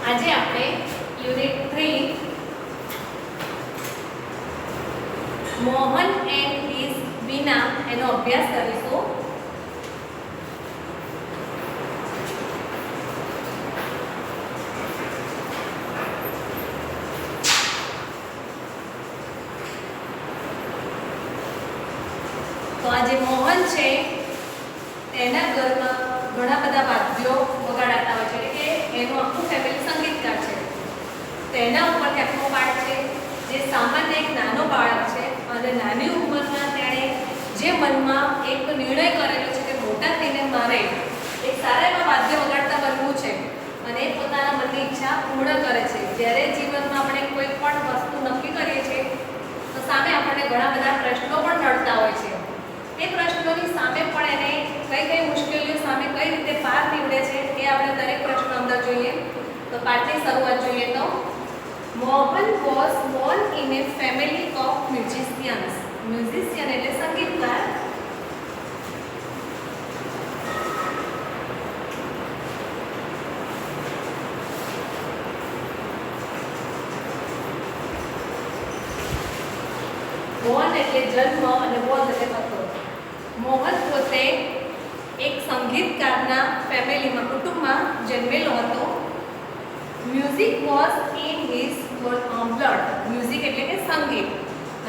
આજે આપણે unit 3 Mohan and his વીના એનો અભ્યાસ કરીશું. તો આ જે મોહન છે તેના ઘરમાં ઘણા બધા વાદ્યો વગાડાતા હોય છે, એટલે કે એનું આખું ફેમિલી સંગીતકાર છે. તેના ઉપર આખો પાઠ છે. જે સામાન્ય એક નાનો બાળક છે અને નાની ઉંમરમાં તેણે જે મનમાં એક નિર્ણય કરેલો છે કે મોટા થઈને મારે એક સારા એવા વાદ્ય વગાડતા બનવું છે અને એ પોતાના મનની ઈચ્છા પૂર્ણ કરે છે. જ્યારે જીવનમાં આપણે કોઈ પણ વસ્તુ નક્કી કરીએ છીએ તો સામે આપણને ઘણા બધા પ્રશ્નો પણ નડતા હોય છે. એ પ્રશ્નોની સામે પણ એને કઈ કઈ મુશ્કેલીઓ સામે કઈ રીતે પાર નીવડે છે એ આપણે દરેક પ્રશ્ન અંદર જોઈએ. તો પાઠની શરૂઆત જોઈએ તો Mohan was born in a family of musicians. Musician એટલે સંગીતકાર. born એટલે જન્મ અને was એટલે થતો. મોહન પોતે એક સંગીતકારના ફેમિલીમાં કુટુંબમાં જન્મેલો હતો. Music was in his blood. Music એટલે કે સંગીત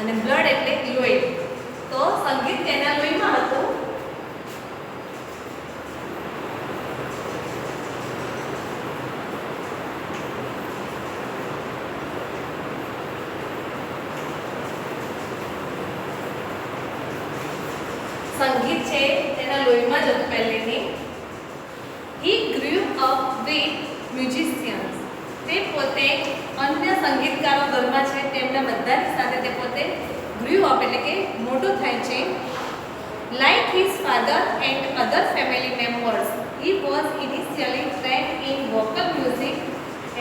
અને બ્લડ એટલે લોહી. તો સંગીત તેના લોહીમાં હતું. સંગીત છે તેના લોહીમાં જ હતું પહેલેથી. He grew up with musicians. તે પોતે અન્ય સંગીતકારો ઘરમાં છે તેમના બધાની સાથે તે પોતે grew up એટલે કે મોટો થાય છે. Like his father and other family members, he was initially trained in vocal music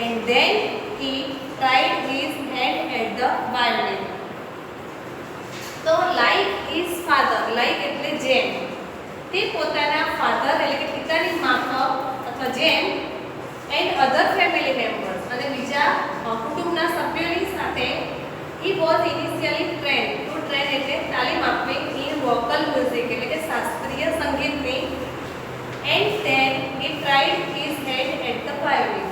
and then he tried his hand at the violin. તો like his father, like એટલે જેમ, તે પોતાના ફાધર એટલે કે પિતાની માફક અથવા જેમ એન્ડ અધર ફેમિલી મેમ્બર્સ અને બીજા કુટુંબના સભ્યોની સાથે he was initially trained. to train એટલે તાલીમ આપવી in vocal music એટલે કે શાસ્ત્રીય સંગીતની. and then he tried his hand at the violin.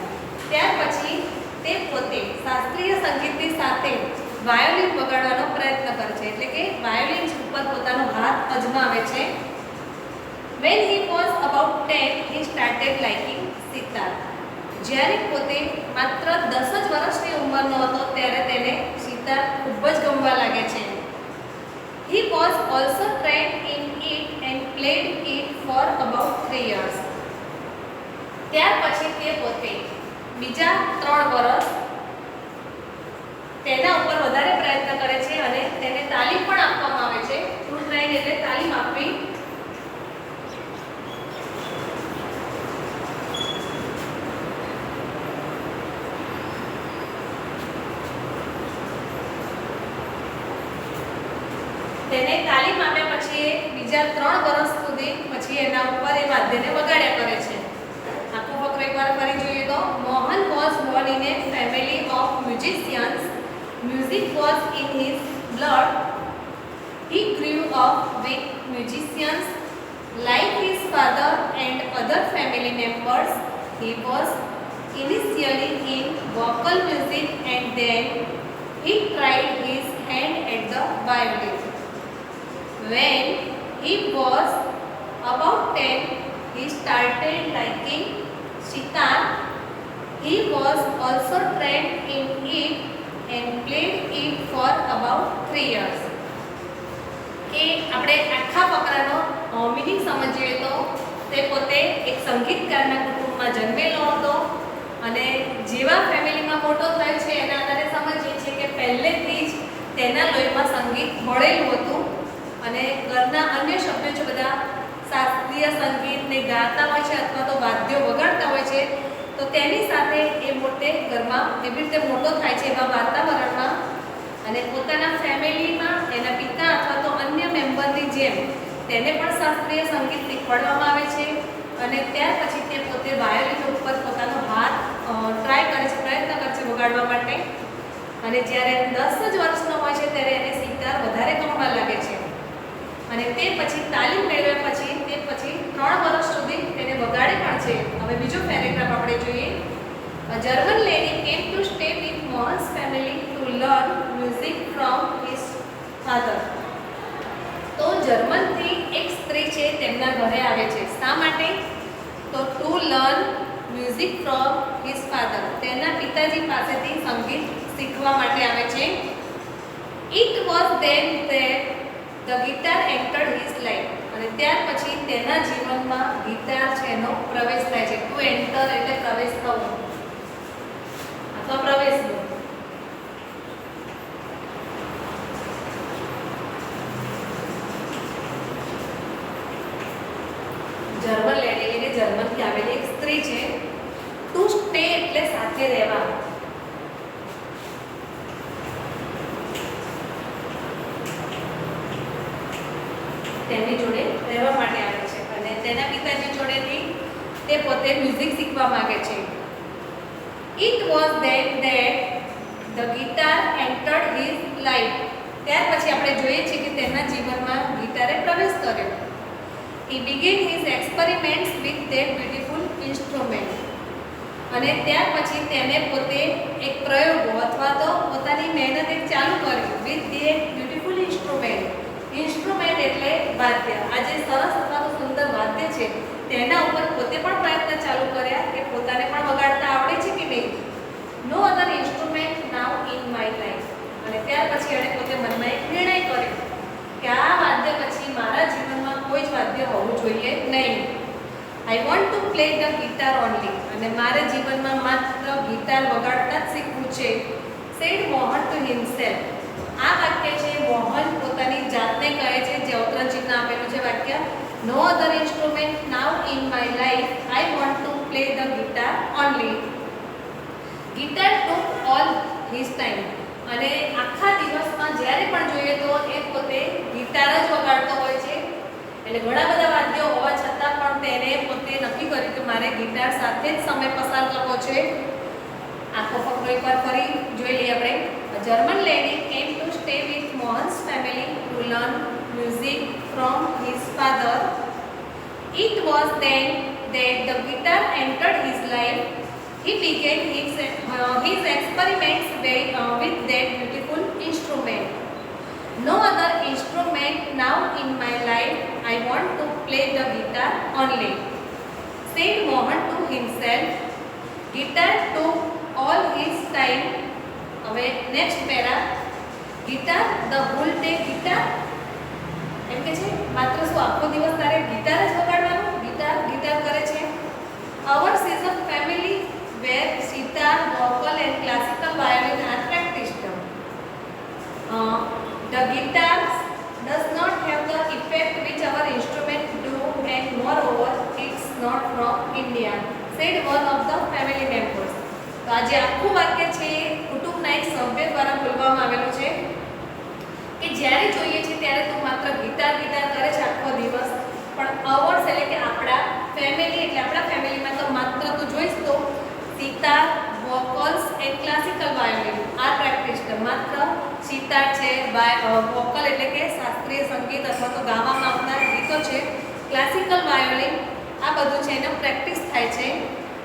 ત્યાર પછી તે પોતે શાસ્ત્રીય સંગીતની સાથે વાયોલિન વગાડવાનો પ્રયત્ન કરે છે, એટલે કે વાયોલિન ઉપર પોતાનો હાથ અજમાવે છે. when he was about 10 he started liking sitar. જ્યારે પોતે માત્ર 10 જ વર્ષની ઉંમરનો હતો ત્યારે તેને સિતાર ખૂબ જ ગમવા લાગે છે. he was also trained in it and played it for about 3 years. ત્યાર પછી તે પોતે બીજા 3 વર્ષ તેના ઉપર વધારે પ્રયત્ન કરે છે અને તેને તાલીમ પણ આપવામાં આવે છે. ટુ ટ્રેન એટલે તાલીમ આપવી. તેને તાલીમ આપ્યા પછી બીજા 3 વર્ષ સુધી પછી એના ઉપર એ વાદ્યને વગાડ્યા કરે છે. આખો ફકરો એકવાર ફરી જોઈએ તો Mohan was born in a family of musicians. Music was in his blood. He grew up with musicians. Like his father and other family members, he was initially in vocal music and then he tried his hand at the violin. When he was about 10, he started liking sitar. He was also trained in it and played it for about 3 years. કે આપણે આખા ફકરાનો meaning સમજીએ તો તે પોતે એક સંગીતકારના કુટુંબમાં જન્મેલો હતો અને જેવા ફેમિલીમાં મોટો થયો છે એના આધારે સમજીએ છીએ કે પહેલેથી જ તેના લોહીમાં સંગીત ભળેલું હતું અને ઘરના અન્ય સભ્યો છે બધા શાસ્ત્રીય સંગીતને ગાતા હોય છે અથવા તો વાદ્યો વગાડતા હોય છે. તો તેની સાથે એ મોટે ઘરમાં એવી રીતે મોટો થાય છે એવા વાતાવરણમાં અને પોતાના ફેમિલીમાં એના પિતા અથવા તો અન્ય મેમ્બરની જેમ તેને પણ શાસ્ત્રીય સંગીત શીખવાડવામાં આવે છે અને ત્યાર પછી તે પોતે વાયોલિન ઉપર પોતાનો હાથ ટ્રાય કરે અને જ્યારે 10 જ વર્ષનો હોય છે ત્યારે એને સિતાર વધારે ગમવા લાગે છે અને તે પછી તાલીમ મેળવ્યા પછી તે પછી 3 વર્ષ સુધી તેને વગાડે પણ છે. હવે બીજો પેરેગ્રાફ આપણે જોઈએ. A German lady came to stay with Mohan's family to learn music from his father. તો જર્મનથી એક સ્ત્રી છે તેમના ઘરે આવે છે. શા માટે? તો to learn music from his father. તેના પિતાજી પાસેથી સંગીત શીખવા માટે આવે છે. It was then that the guitar entered his life. અને ત્યાર પછી તેના જીવનમાં ગિટાર છે એનો પ્રવેશ થાય છે. ટુ એન્ટર એટલે પ્રવેશ થવો અથવા પ્રવેશવું. જર્મન લેડી એટલે કે જર્મનથી આવેલી એક સ્ત્રી છે. ટુ સ્ટે એટલે સાથે રહેવા. તેની જોડે રહેવા માટે આવે છે અને તેના પિતાજી જોડેથી તે પોતે મ્યુઝિક શીખવા માંગે છે. It was then that the guitar entered his life. ત્યાર પછી આપણે જોઈએ છીએ કે તેના જીવનમાં ગિટારે પ્રવેશ કર્યો. He began his experiments with that beautiful instrument. અને ત્યાર પછી તેને પોતે એક પ્રયોગો અથવા તો પોતાની મહેનત એક ચાલુ કરી with that beautiful instrument. Instrument એટલે વાદ્ય. આ જે સરસ અથવા તો સુંદર વાદ્ય છે તેના ઉપર પોતે પણ પ્રયત્ન ચાલુ કર્યા કે પોતાને પણ વગાડતા આવડે છે કે નહીં. No other instrument now in my life. અને ત્યાર પછી એણે પોતે મનમાં એક નિર્ણય કર્યો કે આ વાદ્ય પછી મારા જીવનમાં કોઈ જ વાદ્ય હોવું જોઈએ નહીં. I want to play the guitar only. અને મારે જીવનમાં માત્ર ગિટાર વગાડતા જ શીખવું છે. Said Mohan to himself વાક્ય છે મોહન પોતાની જાતને કહે છે, જે અવતરણ ચિહ્ન આપેલું છે વાક્ય. No other instrument now in my life, I want to play the guitar only. Guitar took all his time. અને આખા દિવસમાં જ્યારે પણ જોઈએ તો એ પોતે ગિટાર જ વગાડતો હોય છે. એટલે ઘણા બધા વાદ્યો હોવા છતાં પણ તેને પોતે નક્કી કર્યું કે મારે ગિટાર સાથે જ સમય પસાર કરવો છે. આખો ફકરો એકવાર ફરી જોઈ લઈએ આપણે. A German lady came to stay with Mohan's family to learn music from his father. It was then that the guitar entered his life. He began his experiments with that beautiful instrument. No other instrument now in my life, I want to play the guitar only. Said Mohan to himself. Guitar took all his time. હવે next para. Guitar the whole day guitar. એમ કે છે માત્ર શું આખો દિવસ તારે guitar જ વગાડવાનું? ગિટાર ગિટાર કરે છે. Ours is a family where sitar, vocal and classical violin are practiced. The guitar does not have the effect which our instruments do, and moreover it's not from India, said one of the family members. તો આ જે આખું વાક્ય છે કુટુંબના એક સભ્ય દ્વારા બોલવામાં આવેલું છે કે જ્યારે જોઈએ છે ત્યારે તું માત્ર ગિટાર ગિટાર કરે છે આખો દિવસ, પણ અવર્સ એટલે કે આપણા ફેમિલી એટલે આપણા ફેમિલીમાં તો માત્ર તું જોઈશ તો સિતાર, વોકલ્સ એન્ડ ક્લાસિકલ વાયોલિન આ પ્રેક્ટિસ કર. માત્ર સિતાર છે, વોકલ એટલે કે શાસ્ત્રીય સંગીત અથવા તો ગાવામાં આવનાર ગીતો છે, ક્લાસિકલ વાયોલિન આ બધું છે એનો પ્રેક્ટિસ થાય છે.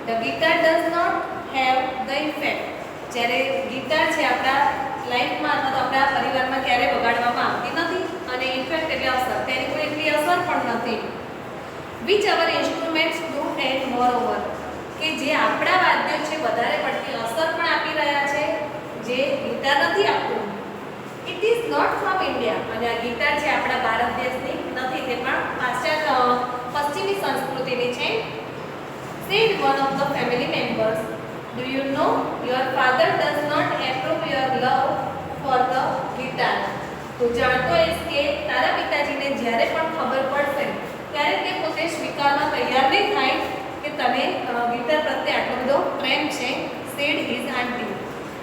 The guitar does not have the effect. જ્યારે ગિટાર છે આપણા લાઈફમાં અથવા તો આપણા પરિવારમાં ક્યારેય વગાડવામાં આવતી નથી અને ઇફેક્ટ એટલે અસર, તેની કોઈ એટલી અસર પણ નથી. Which our instruments do and moreover કે જે આપણા વાદ્યો છે વધારે પડતી અસર પણ આપી રહ્યા છે, જે ગિટાર નથી આપતું. It is not from India. અને આ ગિટાર છે આપણા ભારત દેશની નથી, તે પણ પાશ્ચાત્ય પશ્ચિમી સંસ્કૃતિની છે. Said one of the family members. Do you know your father does not approve your love for the guitar? તું જાણતો હોઈશ કે તારા પિતાજીને જ્યારે પણ ખબર પડશે ત્યારે તે પોતે સ્વીકારવા તૈયાર નહીં થાય કે તને ગિટાર પ્રત્યે આટલો બધો પ્રેમ છે. સેડ હિઝ આંટી.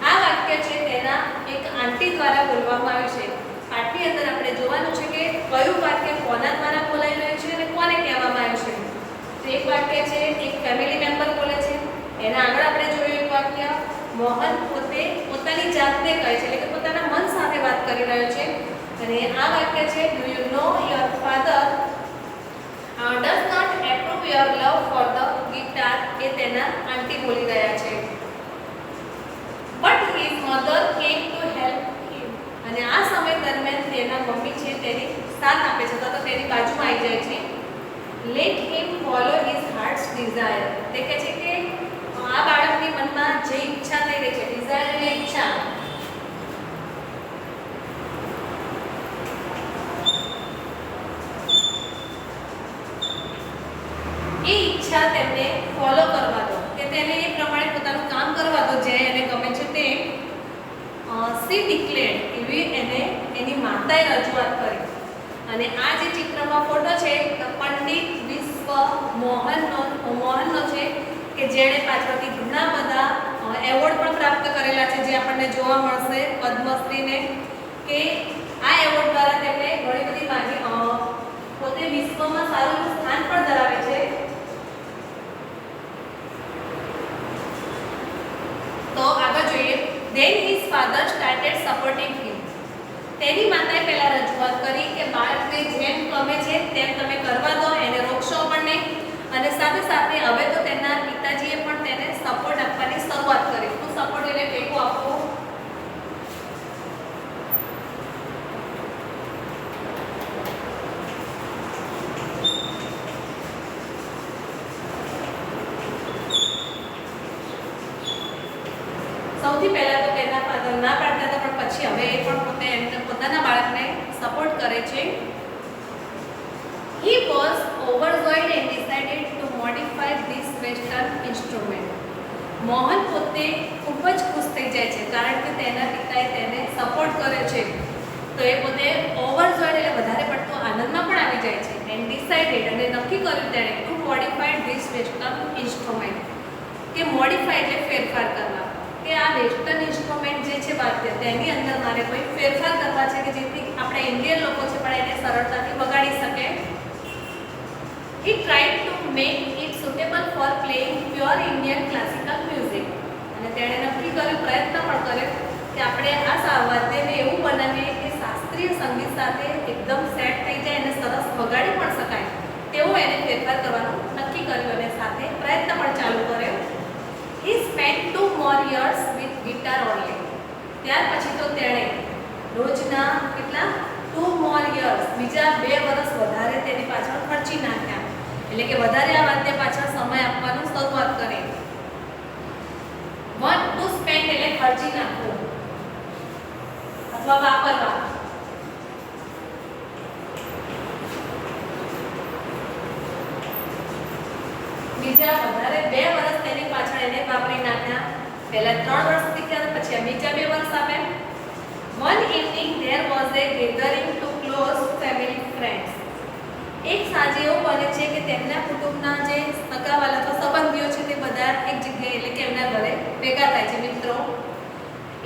આ વાક્ય છે તેના એક આંટી દ્વારા બોલવામાં આવ્યું છે. પાઠની અંદર આપણે જોવાનું છે કે કયું વાક્ય કોના દ્વારા બોલાઈ રહ્યું છે અને કોને કહેવામાં આવ્યું છે. તો એક વાક્ય છે એક ફેમિલી મેમ્બર બોલે છે, એના આગળ આપણે જોયું એક વાક્ય મોહન પોતે પોતાની જાતને કહે છે, એટલે કે પોતાના મન સાથે વાત કરી રહ્યો છે. અને આ વાક્ય છે, do you know your father does not approve your love for the guitar, એ તેના આંટી બોલી રહ્યા છે. But his mother came to help him. અને આ સમય દરમિયાન તેના મમ્મી છે તેની સાથ આપે છે, તો તેની બાજુમાં આવી જાય છે. Let him follow his heart's desire. તે કહે છે કે આ બાળકની મનમાં જે ઈચ્છા થઈ રહી છે, ડિઝાયર એટલે ઈચ્છા, એ ઈચ્છા તેમને ફોલો કરવા દો, કે તેને એ પ્રમાણે પોતાનું કામ કરવા દો જે એને ગમે છે તે. સી ડિક્લેર્ડ, એવી એને એની માતાએ રજૂઆત કરી. અને આ જે ચિત્રમાં ફોટો છે પંડિત વિશ્વ મોહનનો છે, કે જેણે પાછળથી ઘણા બધા એવોર્ડ પણ પ્રાપ્ત કરેલા છે, જે આપણને જોવા મળશે પદ્મશ્રીને, કે આ એવોર્ડ દ્વારા તેમણે ઘણી બધી પોતે વિશ્વમાં સારું સ્થાન પણ ધરાવે છે. તો આગળ જોઈએ. Then his father started supporting him. તેની માતાએ પહેલા રજૂઆત કરી કે બાળકને જેમ ગમે છે તેમ તમે કરવા દો, એને રોકશો પણ નહીં. અને સાથે સાથે હવે તો તેના પિતાજીએ પણ તેને સપોર્ટ આપવાની શરૂઆત કરી. તો સપોર્ટ એટલે ટેકો આપવો. સૌથી પહેલા તો તેના ફાધર ના પાડતા હતા, પણ પછી હવે એ પણ પોતે એમને પોતાના બાળકને સપોર્ટ કરે છે. He was overjoyed and decided to modify this western instrument. Mohan પોતે ખૂબ જ ખુશ થઈ જાય છે, કારણ કે તેના પિતાએ તેને સપોર્ટ કર્યો છે. તો એ પોતે ઓવરજોયડ એટલે વધારે પડતો આનંદમાં પણ આવી જાય છે. એન્ડ ડિસાઇડેડ, અને નક્કી કર્યું તેણે, to modify this western instrument, કે મોડિફાઈ એટલે ફેરફાર કરવા, કે આ વેસ્ટર્ન ઇન્સ્ટ્રુમેન્ટ જે છે વાદ્ય, તેની અંદર મારે કોઈ ફેરફાર કરવા છે, કે જેથી આપણે ઇન્ડિયન લોકો છે પણ એને સરળતાથી વગાડી શકે. He tried to make it suitable for playing pure Indian classical music. અને તેણે નક્કી કર્યું, પ્રયત્ન પણ કર્યો કે આપણે આ વાદ્યને એવું બનાવીએ કે શાસ્ત્રીય સંગીત સાથે એકદમ સેટ થઈ જાય અને સરસ વગાડી પણ શકાય, તેવું એને ફેરફાર કરવાનું નક્કી કર્યું અને સાથે પ્રયત્ન પણ ચાલુ કર્યો. He spent 2 more years with guitar only. ત્યાર પછી તો તેણે રોજના કેટલા 2 more years, બીજા 2 વર્ષ વધારે તેની પાછળ ખર્ચી નાખ્યા, એટલે કે વધારે આ વાદ્ય પાછળ સમય આપવાનું શરૂઆત કરી. One to spend એટલે ખર્ચી નાખવું અથવા વાપરવા. બીજા વધારે 2 વર્ષ તેની પાછળ એને વાપરી નાખ્યા. પહેલા 3 વર્ષ શીખ્યા, પછી બીજા 2 વર્ષ આવે. One evening there was a gathering to close family friends. એક સાંજે એવું બને છે કે તેમના કુટુંબના જે સગાવાલા અથવા સંબંધીઓ છે તે બધા એક જગ્યાએ, એટલે કે એમના ઘરે ભેગા થાય છે, મિત્રો.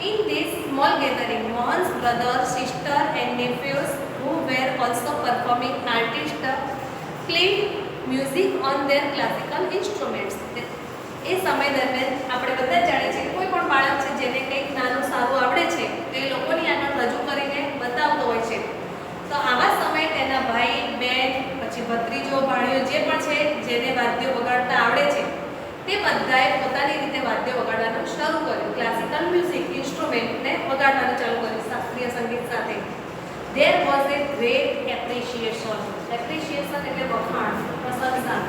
In this small gathering, Mohan's brother, sister and nephews who were also performing artists played music on their classical instruments. એ સમય દરમિયાન આપણે બધા જાણીએ છીએ કે કોઈ પણ બાળક છે જેને કંઈક નાનું સારું આવડે છે તો એ લોકોની આગળ રજૂ કરીને બતાવતો હોય છે. તો આવા સમયે તેના ભાઈ, બેન, પછી ભત્રીજો, ભાણીઓ જે પણ છે જેને વાદ્યો વગાડતા આવડે છે તે બધાએ પોતાની રીતે વાદ્ય વગાડવાનું શરૂ કર્યું. ક્લાસિકલ મ્યુઝિક ઇન્સ્ટ્રુમેન્ટને વગાડવાનું ચાલુ કર્યું શાસ્ત્રીય સંગીત સાથે. There was a great appreciation. Appreciation એટલે વખાણ, પ્રશંસા.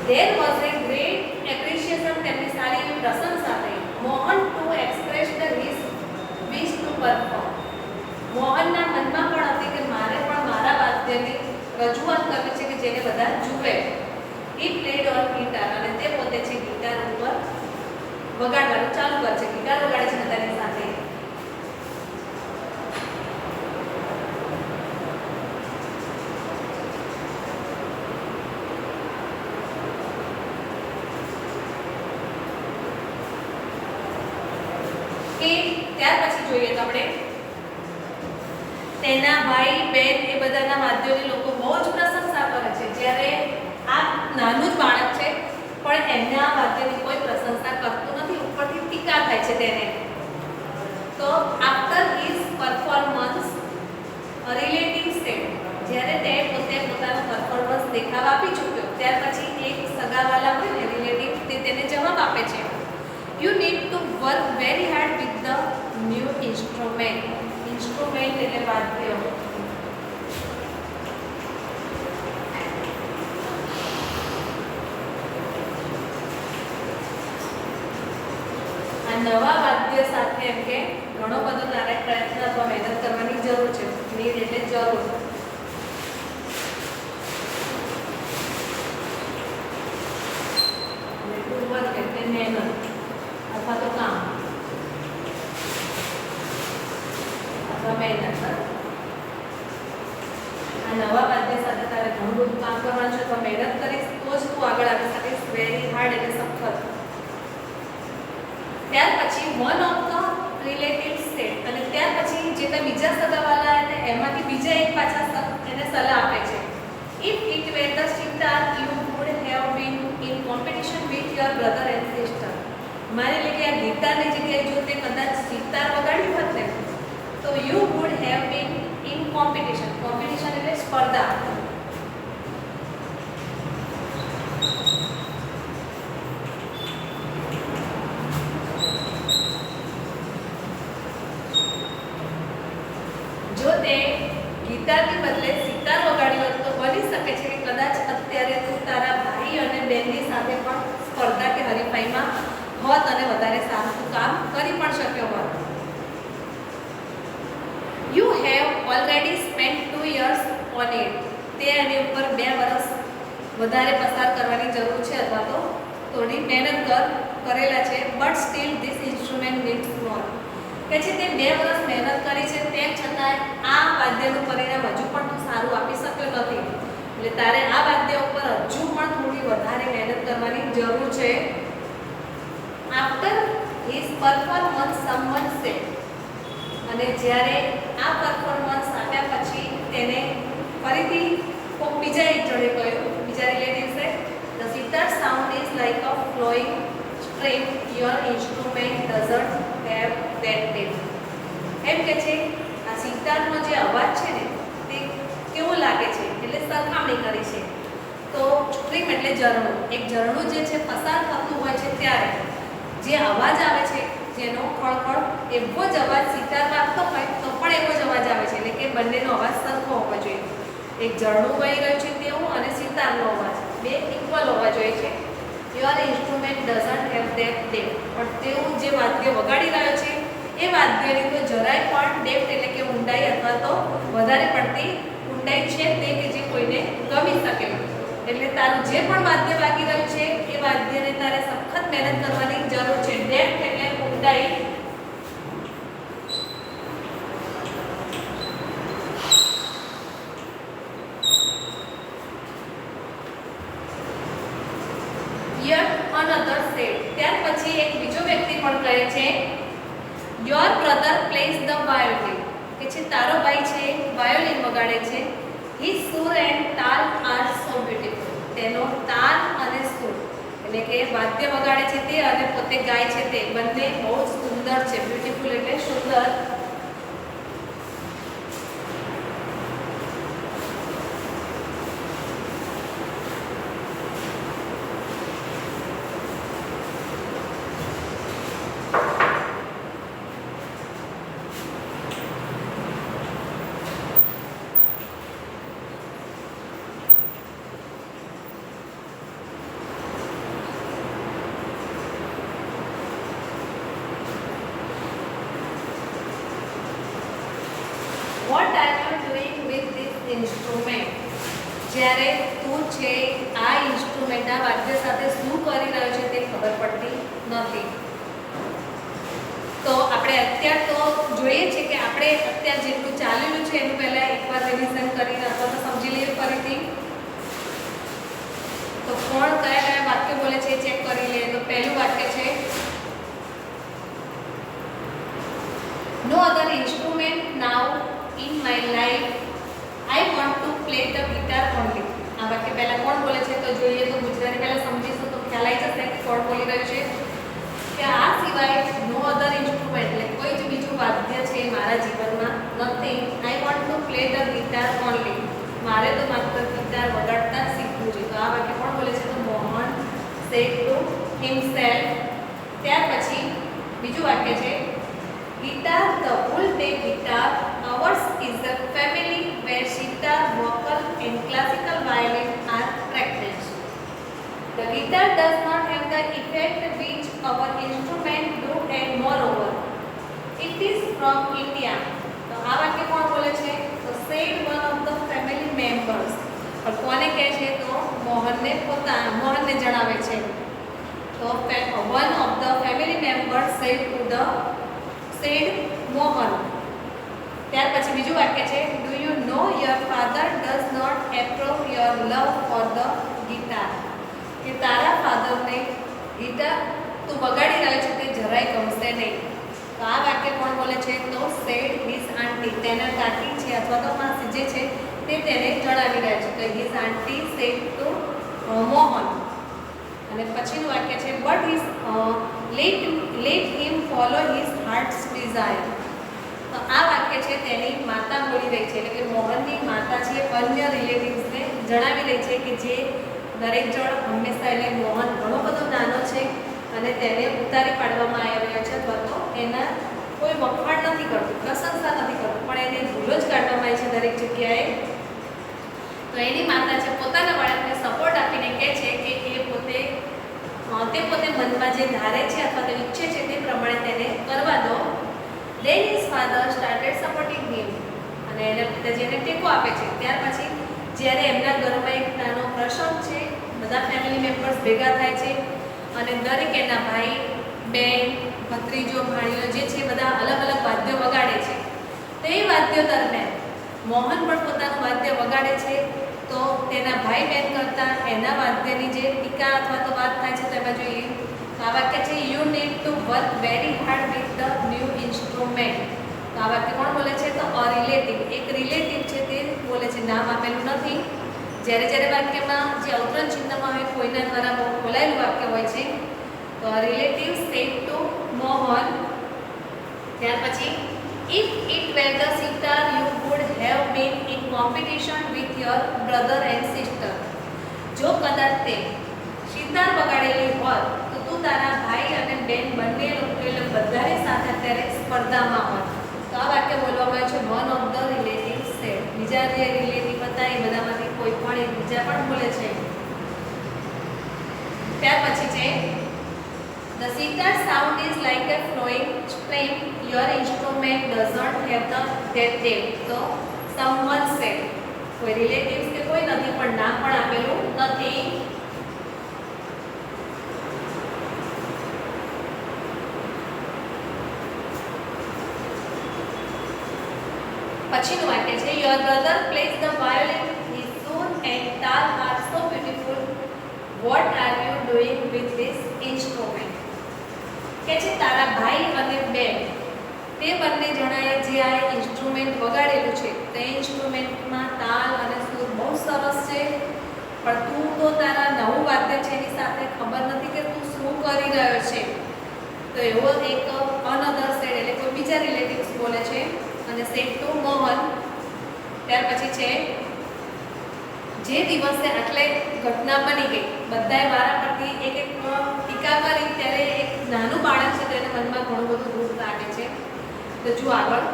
There was a great appreciation, તેમની સારી એવી પ્રશંસા થઈ. Mohan to express his wish to perform. મોહનના મનમાં પણ હતી કે મારે પણ મારા વાદ્યની રજૂઆત કરવી છે કે જેને બધા જુએ. He played on guitar, અને તે પોતે છે ગિટાર ઉપર વગાડવાનું ચાલુ કરે છે. ગિટાર વગાડે છે બધાની સાથે. તેના ભાઈ બહેન એ બધાના વાદ્યોની લોકો બહુ જ પ્રશંસા કરે છે, જ્યારે આ નાનું જ બાળક છે પણ એના વાદ્યની કોઈ પ્રશંસા કરતું નથી, ઉપરથી ટીકા થાય છે તેને. તો after his performance relative said, જ્યારે તે પોતે પોતાનો પરફોર્મન્સ દેખાવ આપી ચૂક્યો ત્યાર પછી એક સગાવાલા હોય ને રિલેટિવ, તે તેને જવાબ આપે છે, you need to work very hard with the new instrument. Instrument એટલે વાદ્ય. આ નવા વાદ્ય સાથે એમ કે ઘણો બધો તારે પ્રયત્ન અથવા મહેનત કરવાની જરૂર છે. નીડ એટલે જરૂર. વર્ક એટલે મહેનત અથવા તો કામ અથવા મહેનત. આ નવા વાદ્ય સાથે તારે ઘણું બધું કામ કરવાનું છે અથવા મહેનત કરીશ તો જ તું આગળ આવી શકીશ. વેરી હાર્ડ એટલે સખત. ત્યાર પછી one of the relative said, અને ત્યાર પછી જેટલા બીજા સગાવાલા હતા એમાંથી બીજા એક પાછા એને સલાહ આપે છે, if it were the sitar you would have been in competition with your brother and sister. મારી લે કે આ ગીતારની જગ્યાએ જો તે કદાચ સિતાર વગાડ્યું હોત ને તો you would have been in competition. Competition એટલે સ્પર્ધા. જો તે ગીતારની બદલે સિતાર વગાડ્યું હોત તો બની શકે છે કે કદાચ અત્યારે તું તારા ભાઈ અને બહેનની સાથે પણ સ્પર્ધા કે હરીફાઈમાં હોત અને વધારે સારું કામ કરી પણ શક્યો હોત. You have already spent 2 years on it. તે એની ઉપર 2 વર્ષ વધારે પસાર કરવાની જરૂર છે અથવા તો થોડી મહેનત કરેલા છે. But still this instrument needs more. કે છે તે 2 વર્ષ મહેનત કરી છે તેમ છતાં આ વાદ્યનું પરિણામ હજુ પણ તું સારું આપી શક્યો નથી. એટલે તારે આ વાદ્ય ઉપર હજુ પણ થોડી વધારે મહેનત કરવાની જરૂર છે. After his performance someone said, અને જ્યારે આ પરફોર્મન્સ આપ્યા પછી તેને ફરીથી કોક બીજા એક જોડે કહ્યું, બીજા રિલેટિવ્સે, the sitar sound is like a flowing stream, your instrument doesn't have that taste. એમ કે છે આ સિતારનો જે અવાજ છે ને તે કેવો લાગે છે, એટલે સરખામણી કરી છે. તો સ્ટ્રીમ એટલે ઝરણું. એક ઝરણું જે છે પસાર થતું હોય છે ત્યારે જે અવાજ આવે છે જેનો ખળખળ, એવો જ અવાજ સિતાર વાગતો હોય તો પણ એવો જ અવાજ આવે છે. એટલે કે બંનેનો અવાજ સરખો હોવો જોઈએ. એક ઝરણું વહી રહ્યું છે તેવું અને સિતારનો અવાજ બે ઇક્વલ હોવા જોઈએ છે. Your instrument doesn't have that depth. પણ તેવું જે વાદ્ય વગાડી રહ્યો છે એ વાદ્યની તો જરાય પણ ડેપ્થ એટલે કે ઊંડાઈ અથવા તો વધારે પડતી ઊંડાઈ છે તે કે જે કોઈને ગમી શકે. એટલે તારું જે પણ વાદ્ય વાગી રહ્યું છે એ વાદ્યને તારે સખત મહેનત કરવાની જરૂર છે. ડેપ્થ એટલે ઊંડાઈ. Yet another said, ત્યાર પછી એક બીજો વ્યક્તિ પણ કહે છે, your brother place the violin. કે છે તારો ભાઈ છે વાયોલિન વગાડે છે. હિઝ સુર એન્ડ તાલ આર સો બ્યુટીફુલ. તેનો તાલ અને સુર એટલે કે વાદ્ય વગાડે છે તે અને પોતે ગાય છે તે બંને બહુ સુંદર છે. બ્યુટીફુલ એટલે સુંદર. What are you doing with this instrument? જ્યારે તું છે આ ઇન્સ્ટ્રુમેન્ટ આ વાદ્ય સાથે શું કરી રહ્યો છે તે ખબર પડતી નથી. તો આપણે અત્યાર તો જોઈએ છે કે આપણે અત્યાર જેટલું ચાલેલું છે એનું પહેલા એકવાર રિવિઝન કરીને અથવા તો સમજી લઈએ ફરીથી. તો કોણ કયા કયા વાક્ય બોલે છે ચેક કરી લઈએ. તો પહેલું વાક્ય છે, no other instrument now in my life guitar વગાડતા શીખવું જોઈએ. તો આ વાક્ય કોણ બોલે છે? તો મોહન સેડ ટુ હિમસેલ્ફ. ત્યાર પછી બીજું વાક્ય છે guitar the whole day guitar ours is a family where sitar, vocal and classical violin are practiced. The guitar does not have the effect which our instrument do and moreover it is from India. તો આ વાક્ય કોણ બોલે છે? તો said one of the family members. પણ કોને કહે છે? તો મોહનને જણાવે છે. તો one of the family members said Mohan. ત્યાર પછી બીજું વાક્ય છે do you know your father does not approve your love for the guitar. કે તારા ફાધરને ગિટાર તું વગાડી રહ્યો છે તે જરાય ગમશે નહીં. તો આ વાક્ય કોણ બોલે છે? તો said his auntie. તેના કાકી છે અથવા તો માસી જે છે તે તેને જણાવી રહ્યા છે. તો his auntie said to Mohan. અને પછીનું વાક્ય છે but his let him follow his heart's desire. તો આ વાક્ય છે તેની માતા બોલી રહી છે, એટલે કે મોહનની માતા છે અન્ય રિલેટિવ્સને જણાવી રહી છે કે જે દરેક જણ હંમેશા, એટલે મોહન ઘણો બધો નાનો છે અને તેને ઉતારી પાડવામાં આવી રહ્યો છે અથવા તો એના કોઈ વખાણ નથી કરતું, પ્રશંસા નથી કરતું, પણ એને ભૂલો જ કાઢવામાં આવી છે દરેક જગ્યાએ. તો એની માતા છે પોતાના બાળકને સપોર્ટ આપીને કહે છે કે તે પોતે મનમાં જે ધારે છે અથવા તો ઈચ્છે છે તે પ્રમાણે તેને કરવા દો. Then his father started supporting him. અને એના પિતાજીને ટેકો આપે છે. ત્યાર પછી જ્યારે એમના ઘરમાં એક નાનો પ્રસંગ છે, બધા ફેમિલી મેમ્બર્સ ભેગા થાય છે અને દરેક એના ભાઈ, બેન, ભત્રીજો, ભાણીઓ જે છે બધા અલગ અલગ વાદ્યો વગાડે છે. તે વાદ્યો દરમિયાન મોહન પણ પોતાનું વાદ્ય વગાડે છે. તો તેના ભાઈ બહેન કરતાં એના વાદ્યની જે ટીકા અથવા તો વાત થાય છે તેમાં જોઈએ તો આ વાક્ય છે you need to work very hard with the new instrument. તો આ વાક્ય કોણ બોલે છે? તો અ રિલેટિવ. એક રિલેટિવ છે તે બોલે છે, નામ આપેલું નથી. જ્યારે વાક્યમાં જે અવતરણ ચિહ્નમાં હોય કોઈના દ્વારા બોલાયેલું વાક્ય હોય છે તો રિલેટિવ સેડ ટુ મોહન. ત્યાર પછી if it were the sitar you would have been in competition with your brother and sister. જો કદાચ તે સિતાર વગાડેલી હોત તો તું તારા ભાઈ અને બેન બંને બધાની સાથે અત્યારે સ્પર્ધામાં હોત. તો આ વાક્ય બોલવામાં આવ્યું છે one of the relative said. બીજા જે રિલેટિવ હતા એ બધામાંથી કોઈ પણ એક બીજા પણ બોલે છે. ત્યાર પછી છે the sitar sound is like a flowing stream. Your instrument doesn't have that depth. તો someone said. કોઈ રિલેટિવ્સ કે કોઈ નથી પણ નામ પણ આપેલું નથી. પછીનું વાક્ય છે your brother plays the violin. His tune and taal are so beautiful. What are you doing with this instrument? કે છે તારા ભાઈ અને બેન તે બંને જણાએ જે આ ઇન્સ્ટ્રુમેન્ટ વગાડેલું છે તે ઇન્સ્ટ્રુમેન્ટમાં તાલ અને સૂર બહુ સરસ છે, પણ તું તો તારા નવું વાદ્ય છે એની સાથે ખબર નથી કે તું શું કરી રહ્યો છે. તો એવો એક અનધર સેડ, એટલે કોઈ બીજા રિલેટિવ્સ બોલે છે અને સેડ ટુ મોહન. ત્યાર પછી છે જે દિવસે આટલે ઘટના બની ગઈ, બધાએ વારા પરથી એક ટીકા કરી, ત્યારે એક નાનું બાળક છે તો એના મનમાં ઘણું બધું દુઃખ લાગે છે. તો જો આગળ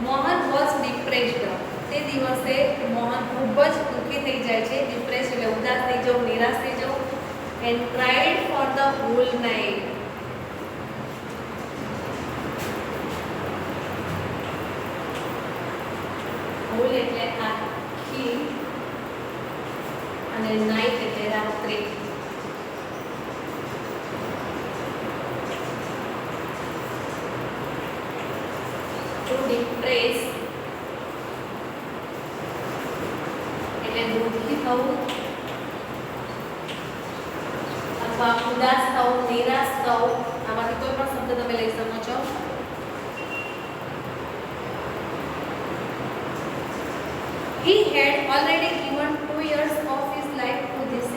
મોહન વોઝ ડિપ્રેસ્ડ. તે દિવસે મોહન ખૂબ જ દુઃખી થઈ જાય છે. ડિપ્રેસ એટલે ઉદાસ થઈ જવું, નિરાશ થઈ જવું. And cried for the whole night. Whole એટલે આખી અને નાઇટ એટલે રાત્રિ. ટુ ડિપ્રેસ એટલે દુઃખી થવું અથવા ઉદાસ થવું, નિરાશ થવું. આમાંથી કોઈ પણ શબ્દ તમે લઈ શકો છો. He had already given 2 years of his life to this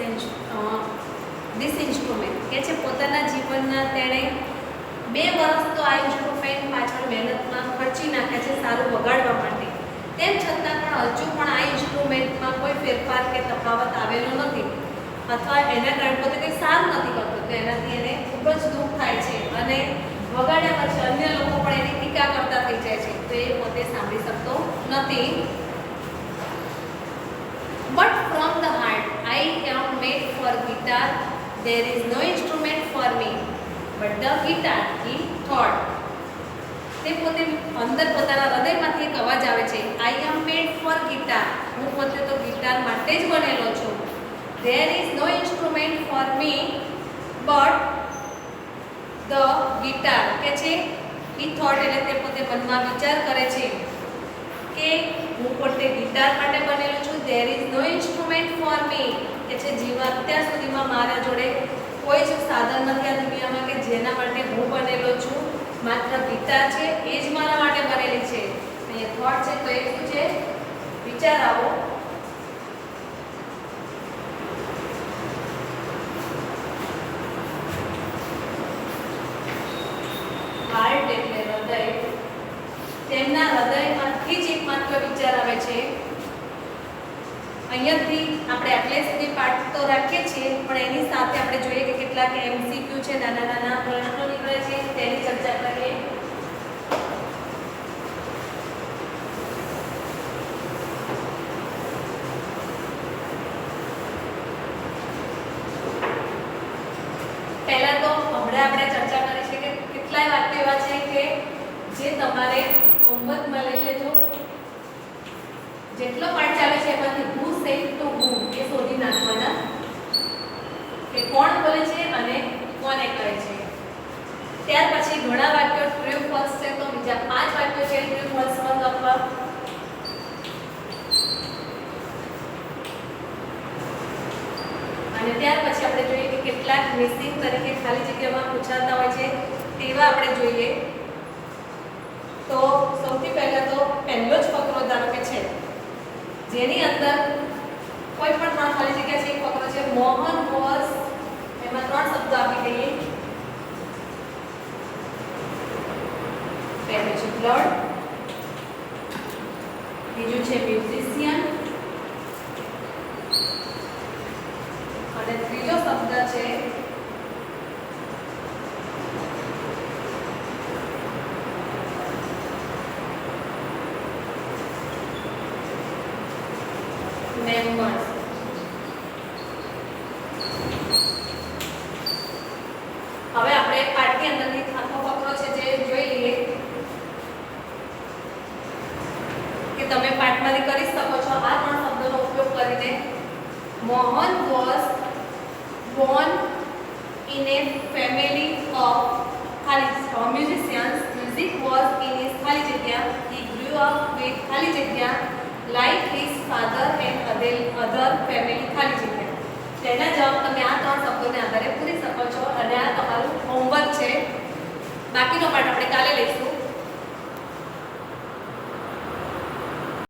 instrument. કે છે પોતાના જીવનના તેણે 2 વર્ષ તો આ ઇન્સ્ટ્રુમેન્ટ પાછળ મહેનતમાં ખર્ચી નાખ્યા છે સારું વગાડવા માટે. તેમ છતાં પણ હજુ પણ આ ઇન્સ્ટ્રુમેન્ટમાં કોઈ ફેરફાર કે તફાવત આવેલો નથી અથવા એના કારણે પોતે કંઈ સારું નથી કરતો તો એનાથી એને ખૂબ જ દુઃખ થાય છે અને વગાડ્યા પછી અન્ય લોકો પણ એની ટીકા કરતા થઈ જાય છે તો એ પોતે સાંભળી શકતો નથી. But from the heart I am made for guitar. There is no instrument for me but the guitar, he thought. તે પોતે અંદર પોતાના હૃદયમાંથી એક અવાજ આવે છે, I am made for guitar. હું પોતે તો ગિટાર માટે જ બનેલો છું. There is no instrument for me but the guitar. કે છે he thought એટલે તે પોતે મનમાં વિચાર કરે છે કે હું પોતે ગિટાર માટે બનેલો છું. There is no instrument for me કે છે જીવન અત્યાર સુધીમાં મારા જોડે કોઈ જ સાધન નથી આ દુનિયામાં કે જેના માટે હું બનેલો છું. માત્ર ગિટાર છે એ જ મારા માટે બનેલી છે. અહીંયા થોટ છે તો એ શું છે? વિચાર આવો. હાર્ટ એટલે હૃદય. તેમના હૃદયમાંથી જ એકમાત્ર વિચાર આવે છે. અહીંયાથી આપણે આટલે સુધી પાઠ તો રાખીએ છીએ પણ એની સાથે આપણે જોઈએ કે કેટલાક એમસીક્યુ છે, નાના નાના પ્રશ્નો નીકળે છે તેની ચર્ચા કરીએ. પહેલા તો હમણાં આપણે ચર્ચા કરી છે કે કેટલાય વાક્યો એવા છે કે જે તમારે હોમવર્કમાં લઈ લેજો. જેટલો પાઠ ચાલે છે એમાંથી હુ સેડ ટુ હુ એ શોધી નાખવાના કે કોણ બોલે છે અને કોને કહે છે. ત્યાર પછી ઘણા વાક્યો ટ્રુ ફોલ્સ છે તો બીજા 5 વાક્યો છે ટ્રુ ફોલ્સ માં લખવા. અને ત્યાર પછી આપણે જોઈએ કે કેટલાક મિસિંગ તરીકે ખાલી જગ્યામાં પૂછાતા હોય છે તેવા આપણે જોઈએ. તો સૌથી પહેલા તો પહેલો જ ફકરો ધારો કે છે જેની અંદર કોઈ પણ 3 ખાલી જગ્યા છે. એક ફકરો છે મોહન વોઝ, એમાં 3 શબ્દો આપી દઈએ. પહેલું છે બ્લડ, બીજું છે મ્યુઝિશિયન અને ત્રીજો શબ્દ છે members. હવે આપણે પાઠની અંદરથી આખો ફકરો છે જે જોઈ લઈએ કે તમે પાઠમાંથી કરી શકો છો આ 3 શબ્દોનો ઉપયોગ કરીને. Mohan was born in a family of musicians. Music was in his ખાલી જગ્યા. He grew up with ખાલી જગ્યા like his father and other family ખાલી જગ્યા. તેના જવાબ તમે આ 3 શબ્દોને આધારે પૂરી શકો છો અને આ તમારું હોમવર્ક છે. બાકીનો પાઠ આપણે કાલે લઈશું.